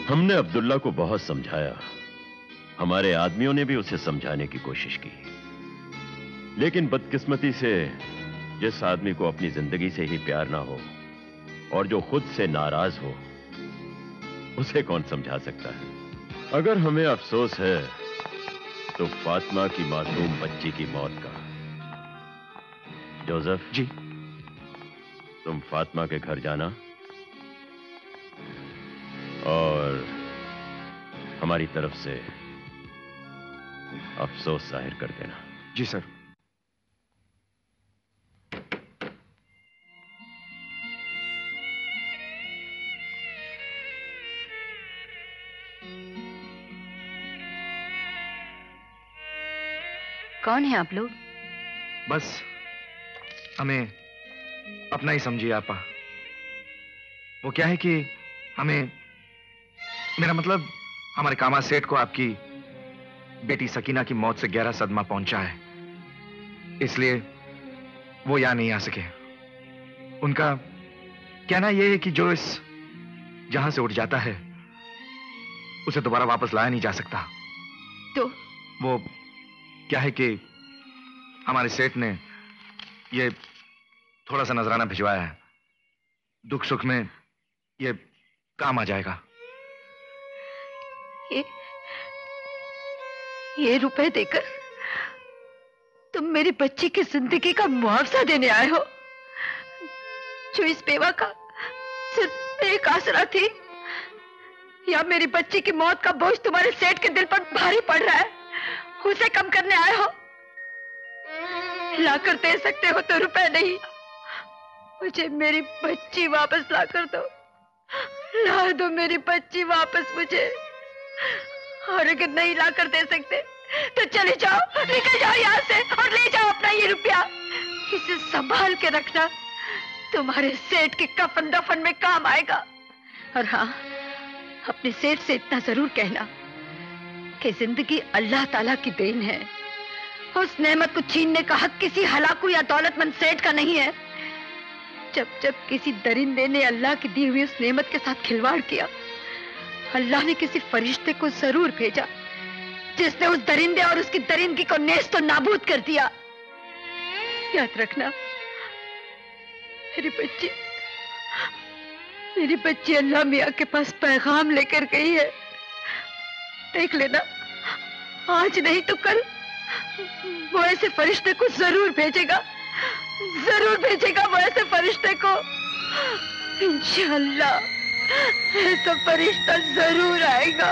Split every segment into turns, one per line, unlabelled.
हमने अब्दुल्ला को बहुत समझाया, हमारे आदमियों ने भी उसे समझाने की कोशिश की, लेकिन बदकिस्मती से जिस आदमी को अपनी जिंदगी से ही प्यार ना हो और जो खुद से नाराज हो, उसे कौन समझा सकता है। अगर हमें अफसोस है तो फातिमा की मासूम बच्ची की मौत का। जोसेफ
जी।
तुम फातिमा के घर जाना और हमारी तरफ से अफसोस जाहिर कर देना।
जी सर।
कौन है आप लोग?
बस हमें अपना ही समझिए आपा। वो क्या है कि हमें, मेरा मतलब हमारे कामा सेठ को आपकी बेटी सकीना की मौत से गहरा सदमा पहुंचा है, इसलिए वो यहां नहीं आ सके। उनका कहना यह है कि जो इस जहां से उठ जाता है उसे दोबारा वापस लाया नहीं जा सकता।
तो
वो क्या है कि हमारे सेठ ने ये थोड़ा सा नजराना भिजवाया है, दुख सुख में ये काम आ जाएगा।
ये रुपए देकर तुम मेरी बच्ची की जिंदगी का मुआवजा देने आए हो, जो इस बेवा का सिर्फ एक आसरा थी, या मेरी बच्ची की मौत का बोझ तुम्हारे सेठ के दिल पर भारी पड़ रहा है, उसे कम करने आए हो? लाकर दे सकते हो तो रुपए नहीं, मुझे मेरी बच्ची वापस ला कर दो। ला दो मेरी बच्ची वापस मुझे। और अगर नहीं ला कर दे सकते तो चले जाओ, निकल जाओ यहाँ से और ले जाओ अपना ये रुपया। इसे संभाल के रखना, तुम्हारे सेठ के कफन दफन में काम आएगा। और हाँ, अपने सेठ से इतना जरूर कहना कि जिंदगी अल्लाह ताला की देन है, उस नेमत को छीनने का हक किसी हलाकू या दौलतमंद सेठ का नहीं है। जब जब किसी दरिंदे ने अल्लाह की दी हुई उस नेमत के साथ खिलवाड़ किया, अल्लाह ने किसी फरिश्ते को जरूर भेजा जिसने उस दरिंदे और उसकी दरिंदगी को नेस्त और नाबूद कर दिया। याद रखना, मेरी बच्ची अल्लाह मियां के पास पैगाम लेकर गई है। देख लेना, आज नहीं तो कल वो ऐसे फरिश्ते को जरूर भेजेगा, वो ऐसे फरिश्ते को। इंशाअल्लाह ऐसा फरिश्ता जरूर आएगा।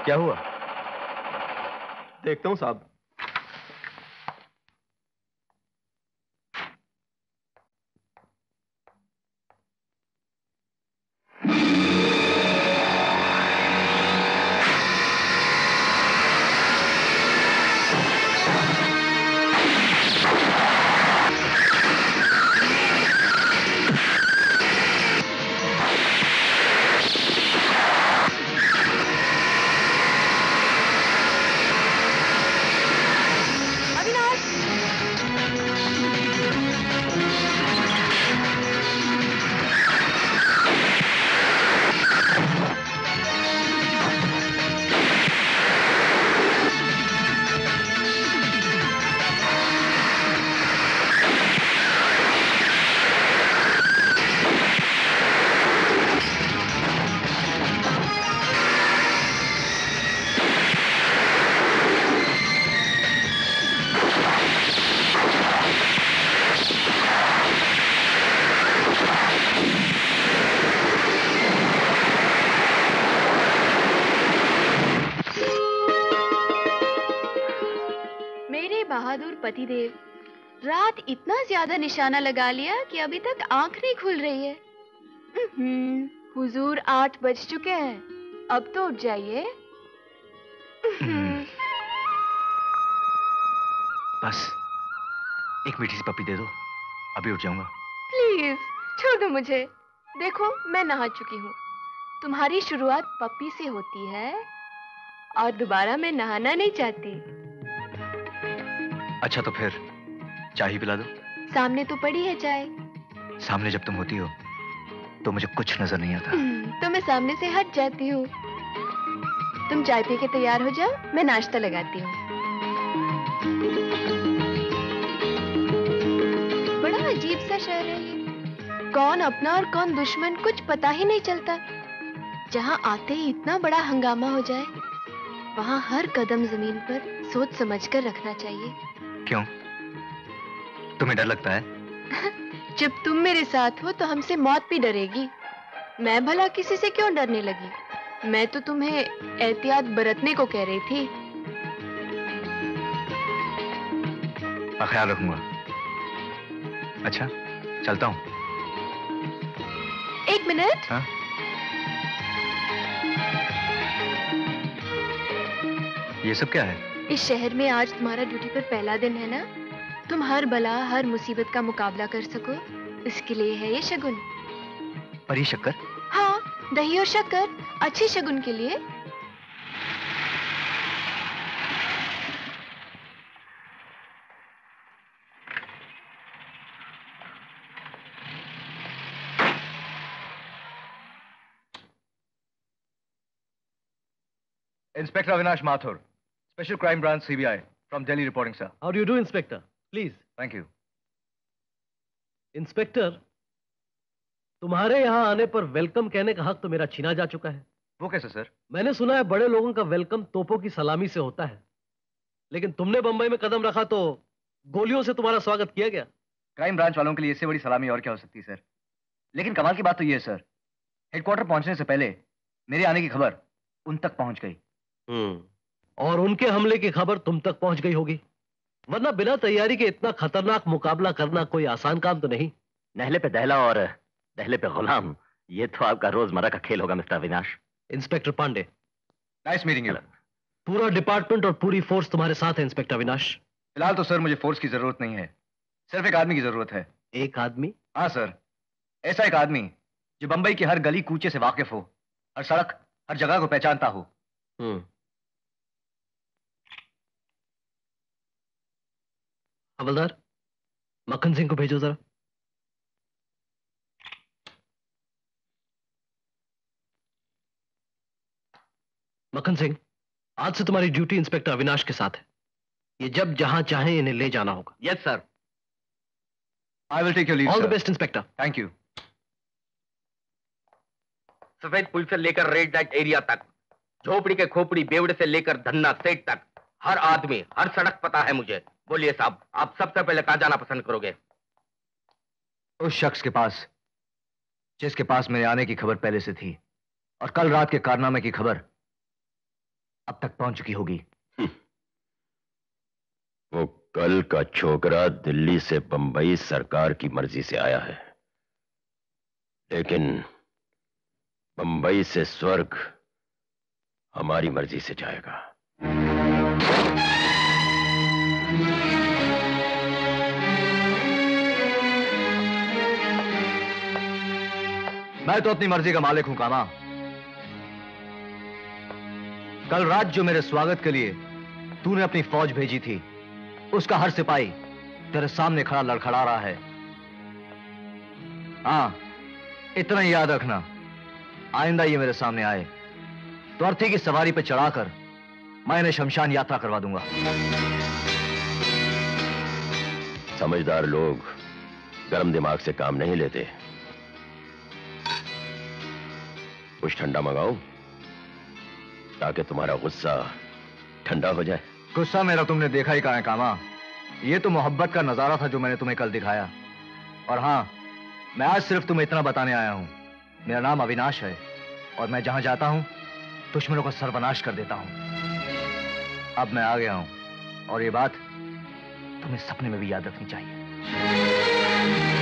क्या हुआ? देखता हूं साहब।
बहादुर पतिदेव, रात इतना ज्यादा निशाना लगा लिया कि अभी तक आंख नहीं खुल रही है। हुजूर 8 बज चुके हैं, अब तो उठ जाइए।
बस एक मीठी सी पप्पी दे दो, अभी उठ जाऊंगा।
प्लीज छोड़ दो मुझे। देखो मैं नहा चुकी हूँ। तुम्हारी शुरुआत पप्पी से होती है और दोबारा मैं नहाना नहीं चाहती।
अच्छा तो फिर चाय ही पिला दो।
सामने तो पड़ी है चाय।
सामने जब तुम होती हो तो मुझे कुछ नजर नहीं आता।
तो मैं सामने से हट जाती हूँ। तुम चाय पी के तैयार हो जाओ, मैं नाश्ता लगाती हूँ। बड़ा अजीब सा शहर है ये, कौन अपना और कौन दुश्मन कुछ पता ही नहीं चलता। जहाँ आते ही इतना बड़ा हंगामा हो जाए, वहाँ हर कदम जमीन पर सोच समझ कर रखना चाहिए।
क्यों, तुम्हें डर लगता है?
जब तुम मेरे साथ हो तो हमसे मौत भी डरेगी। मैं भला किसी से क्यों डरने लगी? मैं तो तुम्हें एहतियात बरतने को कह रही थी।
ख्याल रखूंगा। अच्छा चलता हूँ।
एक मिनट।
हाँ? ये सब क्या है?
इस शहर में आज तुम्हारा ड्यूटी पर पहला दिन है ना, तुम हर बला हर मुसीबत का मुकाबला कर सको, इसके लिए है ये शगुन।
पर ये शक्कर?
हाँ, दही और शक्कर अच्छे शगुन के लिए।
Inspector Avinash Mathur, Special Crime Branch CBI, from Delhi reporting, sir.
How do you do, Inspector? Please.
Thank you.
Inspector, तुम्हारे यहाँ आने पर वेलकम कहने का हक तो मेरा छीना जा चुका है।
वो कैसे सर?
मैंने सुना है बड़े लोगों का वेलकम तोपों की सलामी से होता है, लेकिन तुमने बंबई में कदम रखा तो गोलियों से तुम्हारा स्वागत किया गया।
क्राइम ब्रांच वालों के लिए इससे बड़ी सलामी और क्या हो सकती है सर? लेकिन कमाल की बात तो ये है सर, हेडक्वार्टर पहुंचने से पहले मेरे आने की खबर उन तक पहुंच गई।
और उनके हमले की खबर तुम तक पहुंच गई होगी, वरना बिना तैयारी के इतना खतरनाक मुकाबला करना कोई आसान काम तो नहीं।
नहले पे दहला और दहले पे गुलाम, ये तो आपका रोजमर्रा का खेल होगा mister Avinash.
Inspector Pandey,
nice meeting you.
पूरा डिपार्टमेंट और पूरी फोर्स तुम्हारे साथ है इंस्पेक्टर अविनाश।
फिलहाल तो सर मुझे फोर्स की जरूरत नहीं है, सिर्फ एक आदमी की जरूरत है।
एक आदमी?
हाँ सर, ऐसा एक आदमी जो बंबई की हर गली कूचे से वाकिफ हो, हर सड़क हर जगह को पहचानता हो।
हवलदार, मक्खन सिंह को भेजो जरा। मक्खन सिंह, आज से तुम्हारी ड्यूटी इंस्पेक्टर अविनाश के साथ है। ये जब जहां चाहे इन्हें ले जाना होगा।
Yes sir.
I will take your lead.
All the best inspector.
Thank you.
सफेद पुल से लेकर रेड लाइट एरिया तक, झोपड़ी के खोपड़ी बेवड़े से लेकर धन्ना सेठ तक, हर आदमी हर सड़क पता है मुझे। बोलिए साहब, आप सबसे पहले कहां जाना पसंद करोगे?
उस शख्स के पास जिसके पास मेरे आने की खबर पहले से थी और कल रात के कारनामे की खबर अब तक पहुंच चुकी होगी।
वो कल का छोकरा दिल्ली से बंबई सरकार की मर्जी से आया है, लेकिन बंबई से स्वर्ग हमारी मर्जी से जाएगा।
मैं तो अपनी मर्जी का मालिक हूं कामा। कल रात जो मेरे स्वागत के लिए तूने अपनी फौज भेजी थी, उसका हर सिपाही तेरे सामने खड़ा लड़खड़ा रहा है। हाँ, इतना ही याद रखना, आइंदा ये मेरे सामने आए तो अर्थी की सवारी पे चढ़ाकर मैं इन्हें शमशान यात्रा करवा दूंगा।
समझदार लोग गर्म दिमाग से काम नहीं लेते। कुछ ठंडा मंगाओ ताकि तुम्हारा गुस्सा ठंडा हो जाए।
गुस्सा मेरा तुमने देखा ही कहाँ है कामा। ये तो मोहब्बत का नजारा था जो मैंने तुम्हें कल दिखाया। और हाँ, मैं आज सिर्फ तुम्हें इतना बताने आया हूं, मेरा नाम अविनाश है और मैं जहां जाता हूं दुश्मनों का सर्वनाश कर देता हूं। अब मैं आ गया हूं और ये बात
तुम्हें सपने में भी याद रखनी चाहिए।